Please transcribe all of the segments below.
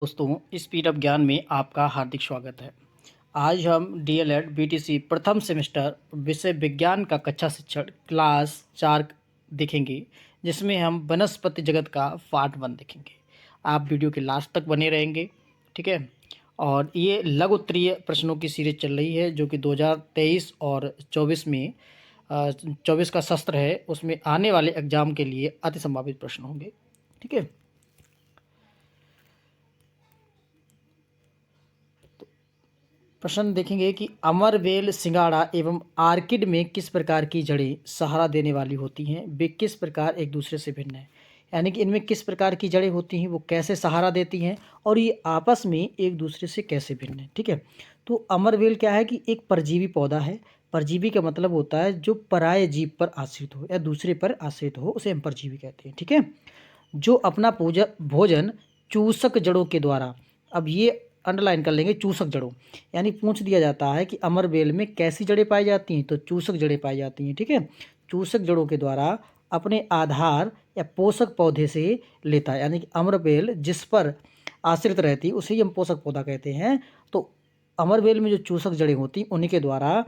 दोस्तों, speed up ज्ञान में आपका हार्दिक स्वागत है। आज हम डीएलएड बीटीसी प्रथम सेमेस्टर विषय विज्ञान का कक्षा शिक्षण क्लास 4 देखेंगे, जिसमें हम वनस्पति जगत का पार्ट 1 देखेंगे। आप वीडियो के लास्ट तक बने रहेंगे, ठीक है? और ये लघु उत्तरीय प्रश्नों की सीरीज चल रही है, जो कि 2023 और 24 में 24 का सत्र है, उसमें आने वाले एग्जाम के लिए अति संभावित प्रश्न होंगे, ठीक है? प्रश्न देखेंगे कि अमरवेल, सिंगाड़ा एवं आर्किड में किस प्रकार की जड़ें सहारा देने वाली होती हैं, वे किस प्रकार एक दूसरे से भिन्न हैं। यानी कि इनमें किस प्रकार की जड़ें होती हैं, वो कैसे सहारा देती हैं और ये आपस में एक दूसरे से कैसे भिन्न हैं, ठीक है। तो अमरवेल क्या है कि एक परजीवी पौधा है। परजीवी का मतलब होता है जो पराये जीव पर आश्रित हो या दूसरे पर आश्रित हो, उसे हम परजीवी कहते हैं, ठीक है। जो अपना भोजन चूसक जड़ों के द्वारा, अब ये अंडरलाइन कर लेंगे, चूसक जड़ों, यानी पूछ दिया जाता है कि अमरवेल में कैसी जड़ें पाई जाती हैं, तो चूसक जड़ें पाई जाती हैं, ठीक है। चूसक जड़ों के द्वारा अपने आधार या पोषक पौधे से लेता है, यानी कि अमरवेल जिस पर आश्रित रहती उसे ही हम पोषक पौधा कहते हैं। तो अमरवेल में जो चूसक जड़ें होती उन्हीं के द्वारा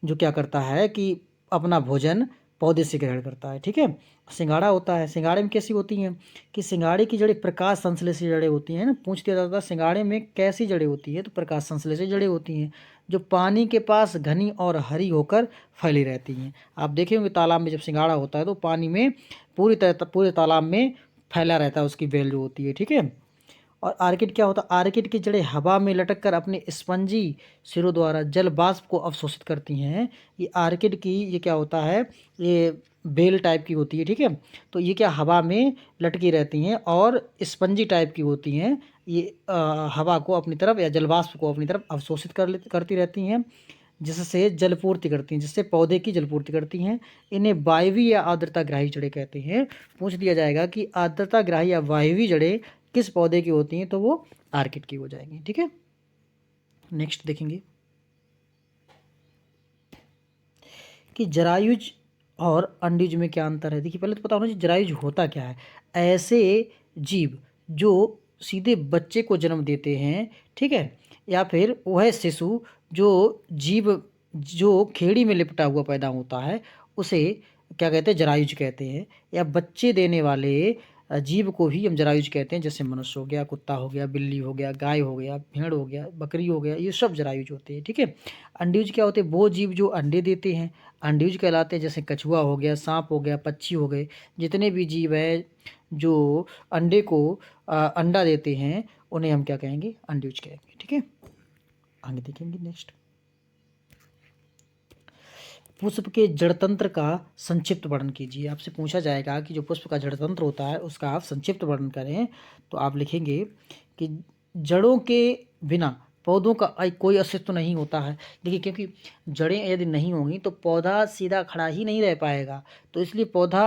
जो क्या करता है कि अपना भोजन पौधे से ग्रहण करता है, ठीक है। सिंगाड़ा होता है, सिंगाड़े में कैसी होती हैं कि सिंगाड़े की जड़ें प्रकाश संश्लेषी जड़ें होती हैं ना। पूछ दिया जाता है सिंगाड़े में कैसी जड़ें होती है, तो प्रकाश संश्लेषी जड़ें होती हैं, जो पानी के पास घनी और हरी होकर फैली रहती हैं। आप देखे होंगे तालाब में जब सिंगाड़ा होता है तो पानी में पूरे तालाब में फैला रहता है, उसकी बेल जो होती है, ठीक है। और आर्किड क्या होता है, आर्किड की जड़ें हवा में लटक कर अपने स्पंजी सिरों द्वारा जल वाष्प को अवशोषित करती हैं। ये आर्किड की ये क्या होता है, ये बेल टाइप की होती है, ठीक है। तो ये क्या हवा में लटकी रहती हैं और स्पंजी टाइप की होती हैं। ये हवा को अपनी तरफ या जल वाष्प को अपनी तरफ अवशोषित करती रहती हैं, जिससे जलपूर्ति करती हैं, जिससे पौधे की जलपूर्ति करती हैं। इन्हें वायवीय या आर्द्रताग्राही जड़ें कहते हैं। पूछ दिया जाएगा कि आर्द्रताग्राही या वायवीय जड़ें किस पौधे की होती हैं, तो वो आर्किड की हो जाएंगी, ठीक है। नेक्स्ट देखेंगे कि जरायुज और अंडीज में क्या अंतर है। देखिए, पहले तो पता होना चाहिए जरायुज होता क्या है। ऐसे जीव जो सीधे बच्चे को जन्म देते हैं, ठीक है, या फिर वह शिशु जो जीव जो खेड़ी में लिपटा हुआ पैदा होता है, उसे क्या कहते हैं, जरायुज कहते हैं। या बच्चे देने वाले जीव को भी हम जरायुज कहते हैं, जैसे मनुष्य हो गया, कुत्ता हो गया, बिल्ली हो गया, गाय हो गया, भेड़ हो गया, बकरी हो गया, ये सब जरायुज होते हैं, ठीक है। अंडीज क्या होते हैं, वो जीव जो अंडे देते हैं, अंडीज कहलाते हैं। जैसे कछुआ हो गया, सांप हो गया, पक्षी हो गए, जितने भी जीव हैं जो अंडे को अंडा देते हैं, उन्हें हम क्या कहेंगे, अंडीज कहेंगे, ठीक है। आगे देखेंगे नेक्स्ट, पुष्प के जड़तंत्र का संक्षिप्त वर्णन कीजिए। आपसे पूछा जाएगा कि जो पुष्प का जड़तंत्र होता है उसका आप संक्षिप्त वर्णन करें, तो आप लिखेंगे कि जड़ों के बिना पौधों का कोई अस्तित्व नहीं होता है। देखिए, क्योंकि जड़ें यदि नहीं होंगी तो पौधा सीधा खड़ा ही नहीं रह पाएगा, तो इसलिए पौधा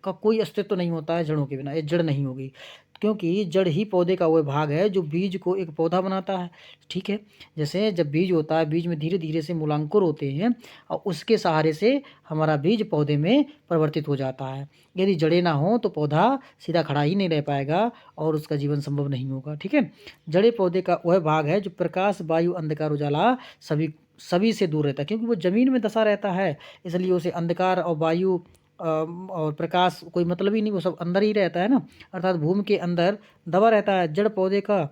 का कोई अस्तित्व नहीं होता है जड़ों के बिना, ये जड़ नहीं होगी, क्योंकि जड़ ही पौधे का वह भाग है जो बीज को एक पौधा बनाता है, ठीक है। जैसे जब बीज होता है, बीज में धीरे धीरे से मूलांकुर होते हैं और उसके सहारे से हमारा बीज पौधे में परिवर्तित हो जाता है। यदि जड़ें ना हो तो पौधा सीधा खड़ा ही नहीं रह पाएगा और उसका जीवन संभव नहीं होगा, ठीक है। जड़ें पौधे का वह भाग है जो प्रकाश, वायु, अंधकार, उजाला सभी सभी से दूर रहता है, क्योंकि वो जमीन में दसा रहता है, इसलिए उसे अंधकार और वायु और प्रकाश कोई मतलब ही नहीं, वो सब अंदर ही रहता है ना, अर्थात भूमि के अंदर दबा रहता है। जड़ पौधे का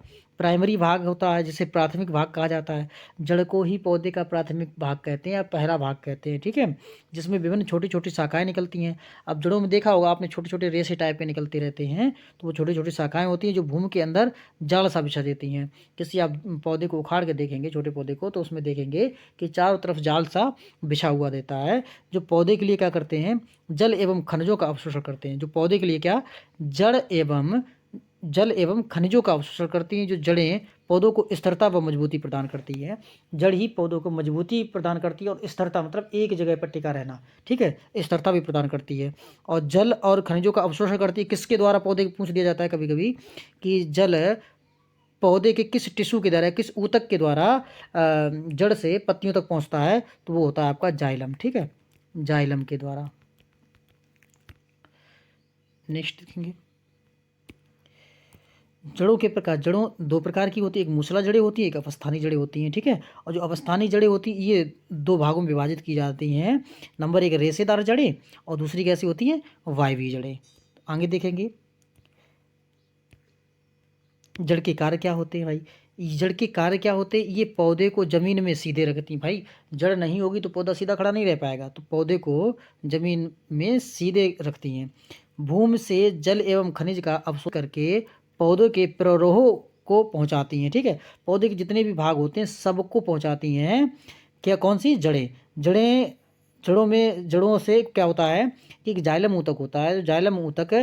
प्राइमरी भाग होता है, जिसे प्राथमिक भाग कहा जाता है। जड़ को ही पौधे का प्राथमिक भाग कहते हैं या पहला भाग कहते हैं, ठीक है, जिसमें विभिन्न छोटी छोटी शाखाएं निकलती हैं। अब जड़ों में देखा होगा आपने, छोटे छोटे रेशे टाइप के निकलते रहते हैं, तो वो छोटी छोटी शाखाएं होती हैं जो भूमि के अंदर जाल सा बिछा देती हैं। किसी आप पौधे को उखाड़ के देखेंगे, छोटे पौधे को, तो उसमें देखेंगे कि चारों तरफ जाल सा बिछा हुआ देता है, जो पौधे के लिए क्या करते हैं, जल एवं खनिजों का अवशोषण करते हैं। जो पौधे के लिए क्या, जल एवं खनिजों का अवशोषण करती हैं। जो जड़ें पौधों को स्थिरता व मजबूती प्रदान करती है, जड़ ही पौधों को मजबूती प्रदान करती है, और स्थिरता मतलब एक जगह पर टिका रहना, ठीक है, स्थिरता भी प्रदान करती है। और जल और खनिजों का अवशोषण करती है किसके द्वारा, पौधे को पूछ दिया जाता है कभी कभी कि जल पौधे के किस टिश्यू के द्वारा, किस ऊतक के द्वारा जड़ से पत्तियों तक पहुंचता है, तो वो होता है आपका जाइलम, ठीक है, जाइलम के द्वारा। नेक्स्ट देखेंगे, जड़ों के प्रकार, जड़ों दो प्रकार की होती है, एक मूसला जड़ें होती है, एक अवस्थानी जड़ें होती हैं, ठीक है। और जो अवस्थानी जड़ें होती हैं ये दो भागों में विभाजित की जाती हैं। नंबर एक रेशेदार जड़ें और दूसरी कैसी होती हैं, वायवीय जड़ें। आगे देखेंगे जड़ के कार्य क्या होते हैं भाई। जड़ के कार्य क्या होते हैं, ये पौधे को जमीन में सीधे रखती हैं भाई। जड़ नहीं होगी तो पौधा सीधा खड़ा नहीं रह पाएगा, तो पौधे को जमीन में सीधे रखती हैं। भूमि से जल एवं खनिज का अवशोषण करके पौधों के प्ररोह को पहुंचाती हैं, ठीक है। पौधे के जितने भी भाग होते हैं सबको पहुंचाती हैं। क्या, कौन सी, जड़ें। जड़ें, जड़ों से क्या होता है कि एक जाइलम ऊतक होता है। जाइलम ऊतक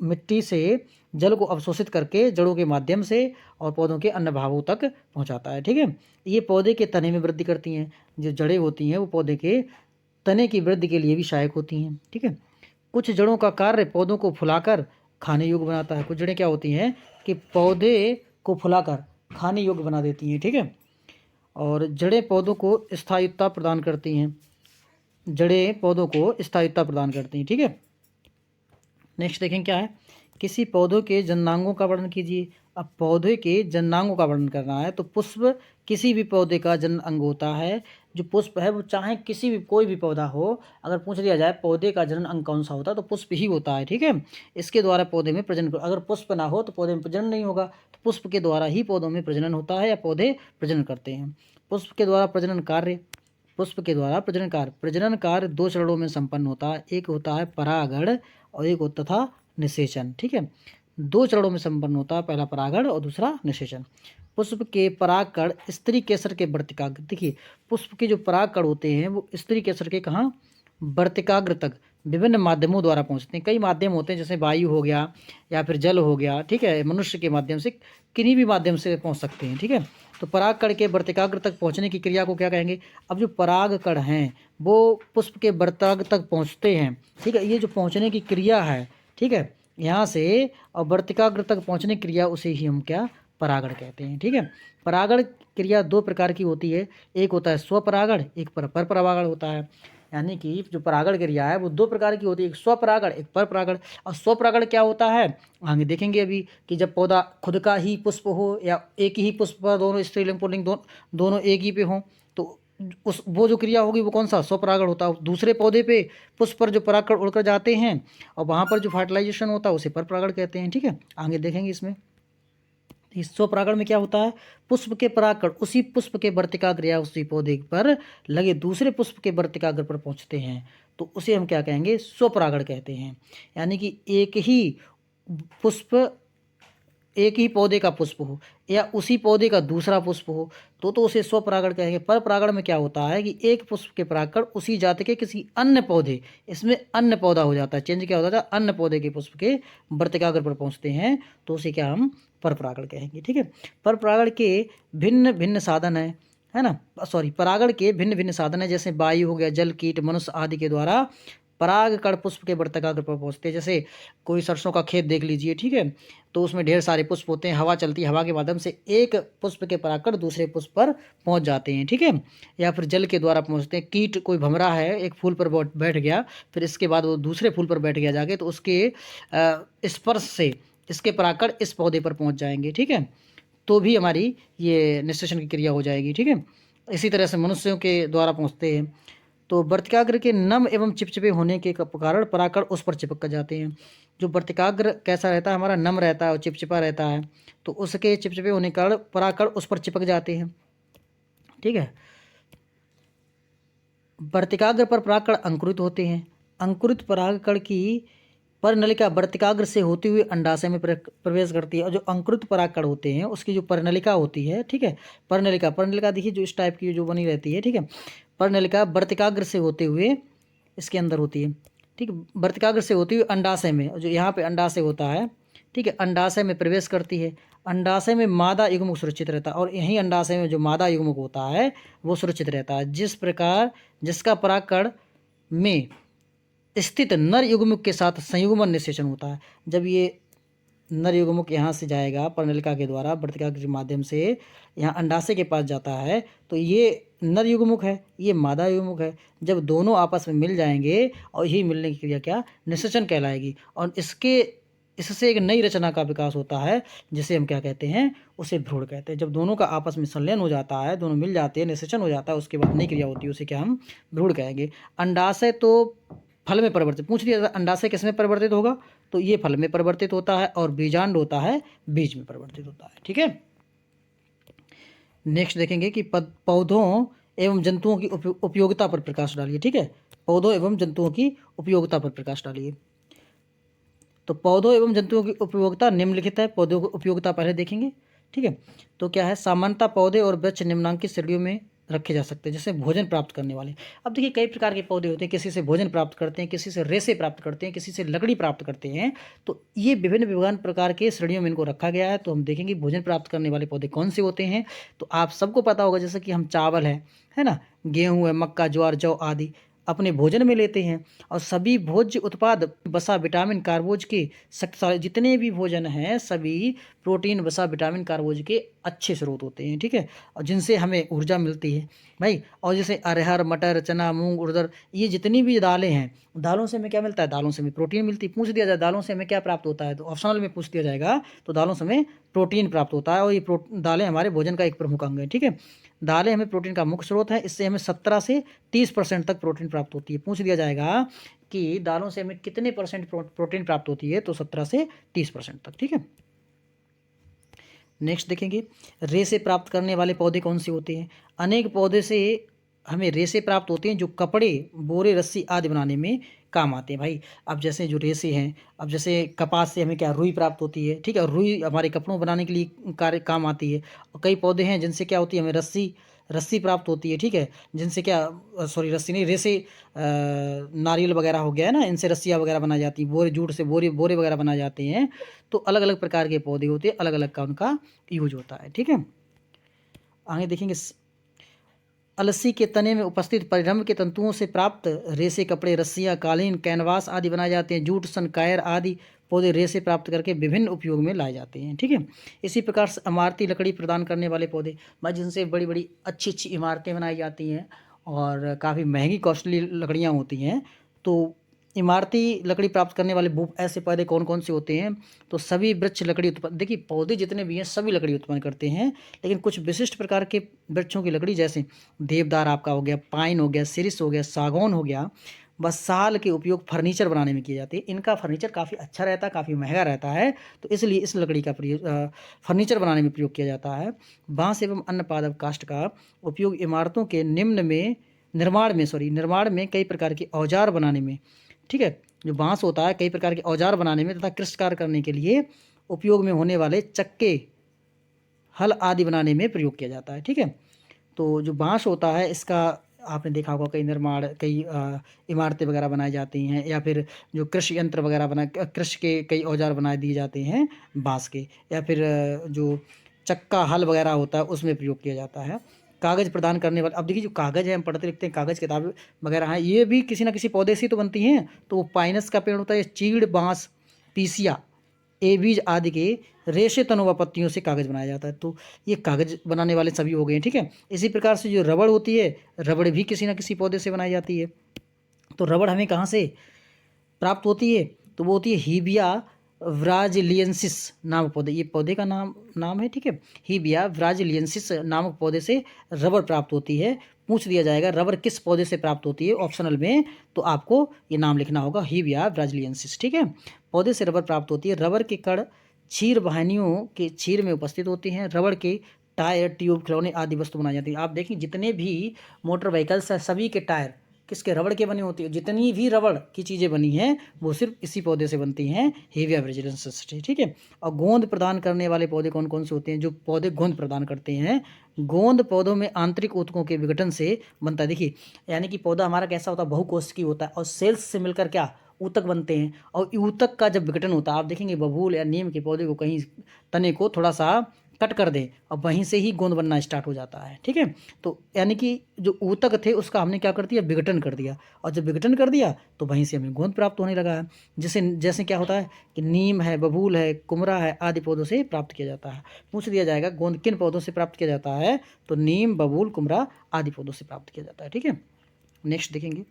मिट्टी से जल को अवशोषित करके जड़ों के माध्यम से और पौधों के अन्य भागों तक पहुंचाता है, ठीक है। ये पौधे के तने में वृद्धि करती हैं। जो जड़ें होती हैं वो पौधे के तने की वृद्धि के लिए भी सहायक होती हैं, ठीक है। कुछ जड़ों का कार्य पौधों को फुलाकर खाने योग्य बनाता है। कुछ जड़ें क्या होती हैं कि पौधे को फुलाकर खाने योग्य बना देती हैं, ठीक है। और जड़ें पौधों को स्थायित्व प्रदान करती हैं। जड़ें पौधों को स्थायित्व प्रदान करती हैं, ठीक है। नेक्स्ट देखें क्या है, किसी पौधों के जननांगों का वर्णन कीजिए। अब पौधे के जननांगों का वर्णन करना है तो पुष्प किसी भी पौधे का जनन अंग होता है। जो पुष्प है वो चाहे किसी भी कोई भी पौधा हो, अगर पूछ लिया जाए पौधे का जनन अंग कौन सा होता है तो पुष्प ही होता है, ठीक है। इसके द्वारा पौधे में प्रजनन, अगर पुष्प ना हो तो पौधे में प्रजनन नहीं होगा, तो पुष्प के द्वारा ही पौधों में प्रजनन होता है या पौधे प्रजनन करते हैं। पुष्प के द्वारा प्रजनन कार्य, पुष्प के द्वारा प्रजनन कार्य दो चरणों में संपन्न होता है। एक होता है परागण और एक होता था निषेचन, ठीक है। दो चरणों में संपन्न होता है, पहला परागण और दूसरा निषेचन। पुष्प के परागकण स्त्री केसर के वर्तिकाग्र, देखिए पुष्प के जो परागकण होते हैं वो स्त्री केसर के कहाँ, वर्तिकाग्र तक विभिन्न माध्यमों द्वारा पहुंचते हैं। कई माध्यम होते हैं जैसे वायु हो गया या फिर जल हो गया, ठीक है। मनुष्य के माध्यम से, किन्हीं भी माध्यम से पहुंच सकते हैं, ठीक है। तो परागकण के वर्तिकाग्र तक पहुंचने की क्रिया को क्या कहेंगे। अब जो परागकण हैं वो पुष्प के वर्तिकाग्र तक पहुंचते हैं, ठीक है। ये जो पहुंचने की क्रिया है, ठीक है, यहाँ से और वर्तिकाग्र तक पहुंचने की क्रिया उसे ही हम क्या, परागण कहते हैं, ठीक है। परागण क्रिया दो प्रकार की होती है, एक होता है स्वपरागण, एक पर परागण होता है। यानी कि जो परागण क्रिया है वो दो प्रकार की होती है, एक स्वपरागण एक पर परागण। और स्वपरागण क्या होता है आगे देखेंगे अभी, कि जब पौधा खुद का ही पुष्प हो या एक ही पुष्प पर दोनों स्त्रीलिंग पुल्लिंग दोनों एक ही पे हों, तो उस वो जो क्रिया होगी वो कौन सा, स्वपरागण होता है। दूसरे पौधे पे पुष्प पर जो परागकण उड़कर जाते हैं और वहाँ पर जो फर्टिलाइजेशन होता है उसे पर परागण कहते हैं, ठीक है। आगे देखेंगे इसमें इस स्वपरागण में क्या होता है, पुष्प के परागकण उसी पुष्प के वर्तिकाग्र या उसी पौधे पर लगे दूसरे पुष्प के वर्तिकाग्र पर पहुंचते हैं, तो उसे हम क्या कहेंगे, स्वपरागण कहते हैं। यानी कि एक ही पुष्प, एक ही पौधे का पुष्प हो या उसी पौधे का दूसरा पुष्प हो तो उसे स्वपरागण कहेंगे। पर परागण में क्या होता है कि एक पुष्प के परागकण उसी जाति के किसी अन्य पौधे, इसमें अन्य पौधा हो जाता है, चेंज क्या होता है, अन्य पौधे के पुष्प के वर्तिकाग्र पर पहुंचते हैं तो उसे क्या हम पर परागण कहेंगे, ठीक है। पर परागण के भिन्न भिन्न साधन है ना, सॉरी, परागण के भिन्न भिन्न साधन है, जैसे वायु हो गया, जल, कीट, मनुष्य आदि के द्वारा परागकण पुष्प के वर्तिकाग्र पर पहुंचते हैं। जैसे कोई सरसों का खेत देख लीजिए, ठीक है, तो उसमें ढेर सारे पुष्प होते हैं, हवा चलती है, हवा के माध्यम से एक पुष्प के परागकण दूसरे पुष्प पर पहुंच जाते हैं, ठीक है। या फिर जल के द्वारा पहुंचते हैं। कीट, कोई भंवरा है एक फूल पर बैठ गया, फिर इसके बाद वो दूसरे फूल पर बैठ गया जाके, तो उसके स्पर्श से इसके परागकण इस पौधे पर पहुंच जाएंगे, ठीक है, तो भी हमारी ये निषेचन की क्रिया हो जाएगी, ठीक है। इसी तरह से मनुष्यों के द्वारा पहुंचते हैं। तो वर्तिकाग्र के नम एवं चिपचिपे होने के कारण परागकण उस पर चिपक कर जाते हैं। जो वर्तिकाग्र कैसा रहता है हमारा, नम रहता है और चिपचिपा रहता है, तो उसके चिपचिपे होने के कारण परागकण उस पर चिपक जाते हैं, ठीक है। वर्तिकाग्र पर परागकण अंकुरित होते हैं। अंकुरित परागकण की परनलिका वर्तिकाग्र से होती हुई अंडाशय में प्रवेश करती है। और जो अंकुरित परागकण होते हैं उसकी जो परनलिका होती है, ठीक है, परनलिका देखिए जो इस टाइप की जो बनी रहती है, ठीक है। परनलिका वर्तिकाग्र से होते हुए इसके अंदर होती है, ठीक है, वर्तिकाग्र से होती हुई अंडाशय में, जो यहाँ पे अंडाशय होता है, ठीक है, अंडाशय में प्रवेश करती है। अंडाशय में मादा युग्मक सुरक्षित रहता है और यहीं अंडाशय में जो मादा युग्मक होता है वो सुरक्षित रहता है। जिस प्रकार जिसका परागकण में स्थित नर युग्मक के साथ संयुग्मन निषेचन होता है। जब ये नर युग्मक यहाँ से जाएगा पर्णलिका के द्वारा वर्तिकाग्र के माध्यम से यहाँ अंडाशय के पास जाता है, तो ये नर युग्मक है, ये मादा युग्मक है। जब दोनों आपस में मिल जाएंगे और यही मिलने की क्रिया क्या, निषेचन कहलाएगी। और इसके इससे एक नई रचना का विकास होता है, जिसे हम क्या कहते हैं, उसे भ्रूण कहते हैं। जब दोनों का आपस में संलयन हो जाता है, दोनों मिल जाते हैं, निषेचन हो जाता है, उसके बाद नई क्रिया होती है, उसे क्या हम भ्रूण कहेंगे। अंडाशय तो फल में परिवर्तित, पूछ लिया अंडाशय किस में परिवर्तित होगा, तो ये फल में परिवर्तित होता है, और बीजांड होता है बीज में परिवर्तित होता है। ठीक है, नेक्स्ट देखेंगे कि पौधों एवं जंतुओं की उपयोगिता पर प्रकाश डालिए। ठीक है, पौधों एवं जंतुओं की उपयोगिता पर प्रकाश डालिए। तो पौधों एवं जंतुओं की उपयोगिता निम्नलिखित है। पौधों की उपयोगिता पहले देखेंगे। ठीक है, तो क्या है, सामान्यतः पौधे और वृक्ष निम्नांकित श्रेणियों में रखे जा सकते हैं, जैसे भोजन प्राप्त करने वाले। अब देखिए कई प्रकार के पौधे होते हैं, किसी से भोजन प्राप्त करते हैं, किसी से रेशे प्राप्त करते हैं, किसी से लकड़ी प्राप्त करते हैं। तो ये विभिन्न विभिन्न प्रकार के श्रेणियों में इनको रखा गया है। तो हम देखेंगे भोजन प्राप्त करने वाले पौधे कौन से होते हैं। तो आप सबको पता होगा, जैसे कि हम चावल है ना, गेहूँ है, मक्का, ज्वार, जौ आदि अपने भोजन में लेते हैं। और सभी भोज्य उत्पाद वसा, विटामिन, कार्बोज के शक्तिशाली, जितने भी भोजन हैं सभी प्रोटीन, वसा, विटामिन, कार्बोज के अच्छे स्रोत होते हैं। ठीक है, और जिनसे हमें ऊर्जा मिलती है भाई। और जैसे अरहर, मटर, चना, मूंग, उड़द, ये जितनी भी दालें हैं, दालों से हमें क्या मिलता है, दालों से हमें प्रोटीन मिलती है। पूछ दिया जाए दालों से हमें क्या प्राप्त होता है, तो ऑप्शनल में पूछ दिया जाएगा, तो दालों से हमें प्रोटीन प्राप्त होता है। और ये दालें हमारे भोजन का एक प्रमुख अंग है। ठीक है, दालें हमें प्रोटीन का मुख्य स्रोत है, इससे हमें 17 से 30% तक प्रोटीन प्राप्त होती है। पूछ दिया जाएगा कि दालों से हमें कितने परसेंट प्रोटीन प्राप्त होती है, तो 17 से 30% तक। ठीक है, नेक्स्ट देखेंगे, रेशे प्राप्त करने वाले पौधे कौन से होते हैं। अनेक पौधे से हमें रेशे प्राप्त होते हैं, जो कपड़े, बोरे, रस्सी आदि बनाने में काम आते हैं भाई। अब जैसे जो रेशे हैं, अब जैसे कपास से हमें क्या, रुई प्राप्त होती है। ठीक है, और रुई हमारे कपड़ों बनाने के लिए कार्य काम आती है। और कई पौधे हैं जिनसे क्या होती है, हमें रस्सी रस्सी प्राप्त होती है। ठीक है, जिनसे क्या, सॉरी रस्सी नहीं, रेशे, नारियल वगैरह हो गया है ना, इनसे रस्सियाँ वगैरह बनाई जाती हैं। बोरे, जूट से बोरे वगैरह बनाए जाते हैं। तो अलग अलग प्रकार के पौधे होते हैं, अलग अलग का उनका यूज होता है। ठीक है, आगे देखेंगे, अलसी के तने में उपस्थित परिरंभ के तंतुओं से प्राप्त रेशे कपड़े, रस्सियाँ, कालीन, कैनवास आदि बनाए जाते हैं। जूट, सन, कायर आदि पौधे रेशे प्राप्त करके विभिन्न उपयोग में लाए जाते हैं। ठीक है, इसी प्रकार से इमारती लकड़ी प्रदान करने वाले पौधे, जिनसे बड़ी बड़ी अच्छी अच्छी इमारतें बनाई जाती हैं, और काफ़ी महंगी कॉस्टली लकड़ियाँ होती हैं। तो इमारती लकड़ी प्राप्त करने वाले ऐसे पौधे कौन कौन से होते हैं, तो सभी वृक्ष लकड़ी उत्पन्न, देखिए पौधे जितने भी हैं सभी लकड़ी उत्पन्न करते हैं, लेकिन कुछ विशिष्ट प्रकार के वृक्षों की लकड़ी, जैसे देवदार आपका हो गया, पाइन हो गया, सिरिस हो गया, सागौन हो गया, व साल के उपयोग फर्नीचर बनाने में किए जाते हैं। इनका फर्नीचर काफ़ी अच्छा रहता है, काफ़ी महंगा रहता है, तो इसलिए इस लकड़ी का प्रयोग फर्नीचर बनाने में प्रयोग किया जाता है। बाँस एवं अन्य पादप काष्ठ का उपयोग इमारतों के निर्माण में कई प्रकार के औजार बनाने में, ठीक है, जो बाँस होता है कई प्रकार के औजार बनाने में तथा कृषि कार्य करने के लिए उपयोग में होने वाले चक्के, हल आदि बनाने में प्रयोग किया जाता है। ठीक है, तो जो बाँस होता है इसका आपने देखा होगा, कई इमारतें वगैरह बनाई जाती हैं, या फिर जो कृषि यंत्र वगैरह कृषि के कई औजार बना दिए जाते हैं बाँस के, या फिर जो चक्का, हल वगैरह होता है उसमें प्रयोग किया जाता है। कागज़ प्रदान करने वाले, अब देखिए जो कागज़ है, हम पढ़ते लिखते हैं, कागज़ किताबें वगैरह हैं, ये भी किसी न किसी पौधे से तो बनती हैं। तो वो पाइनस का पेड़ होता है, चीड़, बाँस, पीसिया, एबीज आदि के रेशे, तनों व पत्तियों से कागज़ बनाया जाता है। तो ये कागज़ बनाने वाले सभी हो गए। ठीक है, इसी प्रकार से जो रबड़ होती है, रबड़ भी किसी न किसी पौधे से बनाई जाती है। तो रबड़ हमें कहाँ से प्राप्त होती है, तो वो होती है हीबिया ब्राजिलियंसिस नामक पौधे, ये पौधे का नाम है। ठीक है, हीबिया ब्राजिलियंसिस नामक पौधे से रबड़ प्राप्त होती है। पूछ दिया जाएगा रबड़ किस पौधे से प्राप्त होती है ऑप्शनल में, तो आपको ये नाम लिखना होगा, हीबिया ब्राजिलियंसिस। ठीक है, पौधे से रबड़ प्राप्त होती है। रबड़ के कण क्षीर वाहिनियों के क्षीर में उपस्थित होती हैं। रबड़ के टायर, ट्यूब, खिलौने आदि वस्तु बनाई जाती है। आप देखें जितने भी मोटर व्हीकल्स हैं सभी के टायर किसके, रबड़ के बने होती है। जितनी भी रबड़ की चीज़ें बनी हैं वो सिर्फ इसी पौधे से बनती हैं, हेविया ब्राजिलियंसिस। ठीक है, और गोंद प्रदान करने वाले पौधे कौन कौन से होते हैं, जो पौधे गोंद प्रदान करते हैं। गोंद पौधों में आंतरिक ऊतकों के विघटन से बनता है। देखिए यानी कि पौधा हमारा कैसा होता है, बहुकोशिकीय होता है, और सेल्स से मिलकर क्या, ऊतक बनते हैं। और ऊतक का जब विघटन होता है, आप देखेंगे बबूल या नीम के पौधे को कहीं तने को थोड़ा सा कट कर दें और वहीं से ही गोंद बनना स्टार्ट हो जाता है। ठीक है, तो यानी कि जो ऊतक थे उसका हमने क्या कर दिया, विघटन कर दिया, और जब विघटन कर दिया तो वहीं से हमें गोंद प्राप्त होने लगा है। जैसे क्या होता है कि नीम है, बबूल है, कुमरा है आदि पौधों से प्राप्त किया जाता है। पूछ दिया जाएगा गोंद किन पौधों से प्राप्त किया जाता है, तो नीम, बबूल, कुमरा आदि पौधों से प्राप्त किया जाता है। ठीक है, नेक्स्ट देखेंगे,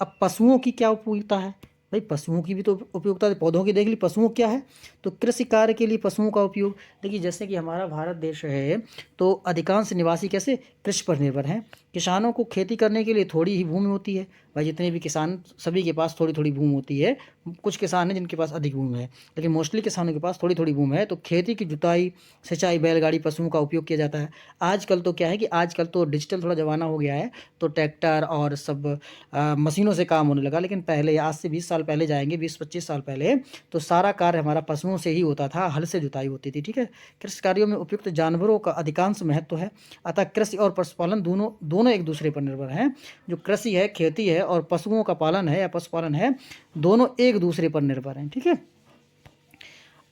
अब पशुओं की क्या उपयोगिता है। भाई पशुओं की भी तो उपयोगिता है, पौधों की देख ली, पशुओं क्या है, तो कृषि कार्य के लिए पशुओं का उपयोग। देखिए जैसे कि हमारा भारत देश है तो अधिकांश निवासी कैसे कृषि पर निर्भर हैं। किसानों को खेती करने के लिए थोड़ी ही भूमि होती है। भाई जितने भी किसान सभी के पास थोड़ी थोड़ी भूमि होती है। कुछ किसान हैं जिनके पास अधिक भूमि है, लेकिन मोस्टली किसानों के पास थोड़ी थोड़ी भूमि है। तो खेती की जुताई, सिंचाई, बैलगाड़ी, पशुओं का उपयोग किया जाता है। आजकल तो क्या है कि आजकल तो डिजिटल थोड़ा ज़माना हो गया है, तो ट्रैक्टर और सब मशीनों से काम होने लगा। लेकिन पहले आज से 20 साल पहले जाएंगे, 20-25 साल पहले, तो सारा कार्य हमारा पशुओं से ही होता था, हल से जुताई होती थी। ठीक है, कृषि कार्यों में उपयुक्त जानवरों का अधिकांश महत्व है। अतः कृषि और पशुपालन दोनों दोनों एक दूसरे पर निर्भर हैं। जो कृषि है, खेती है, और पशुओं का पालन है या पशुपालन है, दोनों एक दूसरे पर निर्भर हैं। ठीक है,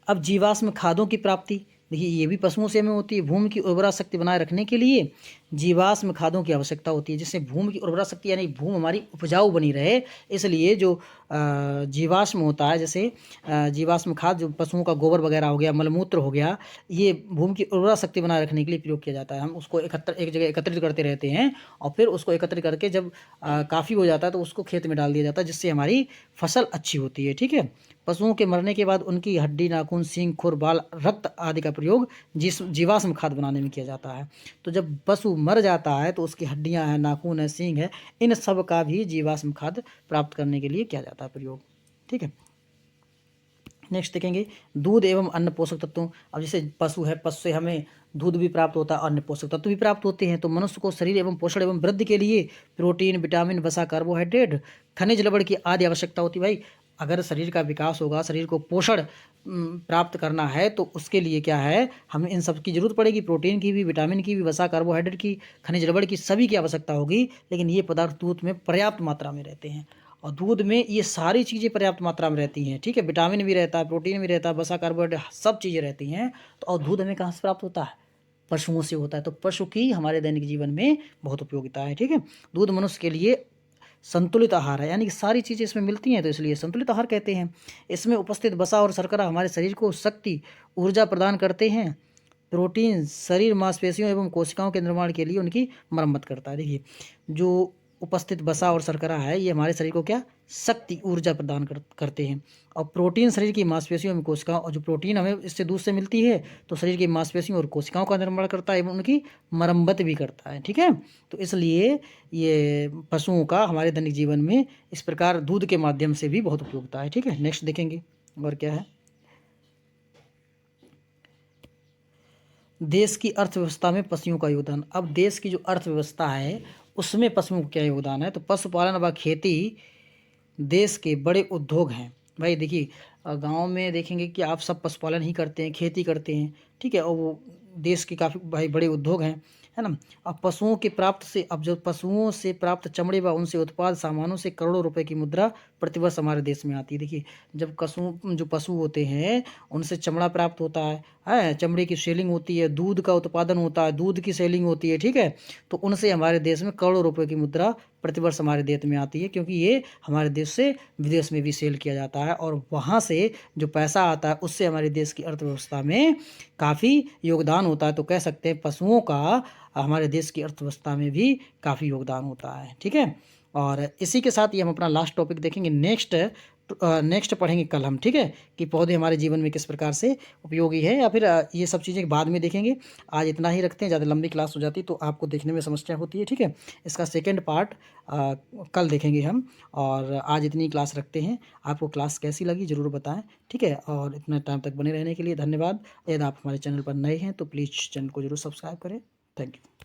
अब जीवाश्म खादों की प्राप्ति, देखिए ये भी पशुओं से हमें होती है। भूमि की उर्वरा शक्ति बनाए रखने के लिए जीवाश्म खादों की आवश्यकता होती है, जिससे भूमि की उर्वरा शक्ति यानी भूमि हमारी उपजाऊ बनी रहे। इसलिए जो जीवाश्म होता है, जैसे जीवाश्म खाद जो पशुओं का गोबर वगैरह हो गया, मलमूत्र हो गया, ये भूमि की उर्वरा शक्ति बनाए रखने के लिए प्रयोग किया जाता है। हम उसको एक जगह एकत्रित करते रहते हैं, और फिर उसको एकत्रित करके जब काफ़ी हो जाता है तो उसको खेत में डाल दिया जाता है, जिससे हमारी फसल अच्छी होती है। ठीक है, पशुओं के मरने के बाद उनकी हड्डी, नाखून, सींग, खुर, बाल, रक्त आदि का प्रयोग जीवाश्म खाद बनाने में किया जाता है। तो जब पशु मर जाता है तो उसकी हड्डियां हैं, नाखून है, सींग है, इन सब का भी जीवाश्म खाद प्राप्त करने के लिए किया जाता है प्रयोग। ठीक है, नेक्स्ट देखेंगे दूध एवं अन्य पोषक तत्वों। अब जैसे पशु है, पशु से हमें दूध भी प्राप्त होता है, अन्य पोषक तत्व भी प्राप्त होते हैं। तो मनुष्य को शरीर एवं पोषण एवं वृद्धि के लिए प्रोटीन, विटामिन, वसा, कार्बोहाइड्रेट, खनिज लवण की आदि आवश्यकता होती है। भाई अगर शरीर का विकास होगा, शरीर को पोषण प्राप्त करना है, तो उसके लिए क्या है, हमें इन सब की जरूरत पड़ेगी। प्रोटीन की भी, विटामिन की भी, वसा, कार्बोहाइड्रेट की, खनिज लवण की, सभी की आवश्यकता होगी। लेकिन ये पदार्थ दूध में पर्याप्त मात्रा में रहते हैं, और दूध में ये सारी चीज़ें पर्याप्त मात्रा में रहती हैं। ठीक है, विटामिन भी रहता है, प्रोटीन भी रहता है, वसा, कार्बोहाइड्रेट, सब चीज़ें रहती हैं। तो और दूध हमें कहाँ से प्राप्त होता है, पशुओं से होता है। तो पशु की हमारे दैनिक जीवन में बहुत उपयोगिता है। ठीक है, दूध मनुष्य के लिए संतुलित आहार है, यानी कि सारी चीज़ें इसमें मिलती हैं, तो इसलिए संतुलित आहार कहते हैं। इसमें उपस्थित वसा और शर्करा हमारे शरीर को शक्ति, ऊर्जा प्रदान करते हैं। प्रोटीन शरीर, मांसपेशियों एवं कोशिकाओं के निर्माण के लिए उनकी मरम्मत करता है। देखिए जो उपस्थित वसा और शर्करा है, ये हमारे शरीर को क्या, शक्ति, ऊर्जा प्रदान करते हैं। और प्रोटीन शरीर की मांसपेशियों एवं कोशिकाओं, और जो प्रोटीन हमें इससे दूध से मिलती है, तो शरीर की मांसपेशियों और कोशिकाओं का निर्माण करता है एवं उनकी मरम्मत भी करता है। ठीक है, तो इसलिए ये पशुओं का हमारे दैनिक जीवन में इस प्रकार दूध के माध्यम से भी बहुत उपयोगिता है। ठीक है, नेक्स्ट देखेंगे और क्या है, देश की अर्थव्यवस्था में पशुओं का योगदान। अब देश की जो अर्थव्यवस्था है उसमें पशुओं का क्या योगदान है, तो पशुपालन व खेती देश के बड़े उद्योग हैं। भाई देखिए गांव में देखेंगे कि आप सब पशुपालन ही करते हैं, खेती करते हैं। ठीक है, और वो देश के काफ़ी भाई बड़े उद्योग हैं, है ना। अब पशुओं के प्राप्त से, अब जो पशुओं से प्राप्त चमड़े व उनसे उत्पाद सामानों से करोड़ों रुपए की मुद्रा प्रतिवर्ष हमारे देश में आती है। देखिए जब जो पशु होते हैं उनसे चमड़ा प्राप्त होता है, चमड़े की सेलिंग होती है, दूध का उत्पादन होता है, दूध की सेलिंग होती है। ठीक है, तो उनसे हमारे देश में करोड़ों रुपए की मुद्रा प्रतिवर्ष हमारे देश में आती है, क्योंकि ये हमारे देश से विदेश में भी सेल किया जाता है, और वहाँ से जो पैसा आता है उससे हमारे देश की अर्थव्यवस्था में काफ़ी योगदान होता है। तो कह सकते हैं पशुओं का हमारे देश की अर्थव्यवस्था में भी काफ़ी योगदान होता है। ठीक है, और इसी के साथ ये हम अपना लास्ट टॉपिक देखेंगे। नेक्स्ट पढ़ेंगे कल हम। ठीक है, कि पौधे हमारे जीवन में किस प्रकार से उपयोगी है, या फिर ये सब चीज़ें बाद में देखेंगे। आज इतना ही रखते हैं, ज़्यादा लंबी क्लास हो जाती तो आपको देखने में समस्या होती है। ठीक है, इसका सेकेंड पार्ट कल देखेंगे हम, और आज इतनी क्लास रखते हैं। आपको क्लास कैसी लगी ज़रूर बताएं। ठीक है, और इतना टाइम तक बने रहने के लिए धन्यवाद। यदि आप हमारे चैनल पर नए हैं तो प्लीज़ चैनल को ज़रूर सब्सक्राइब करें। Thank you.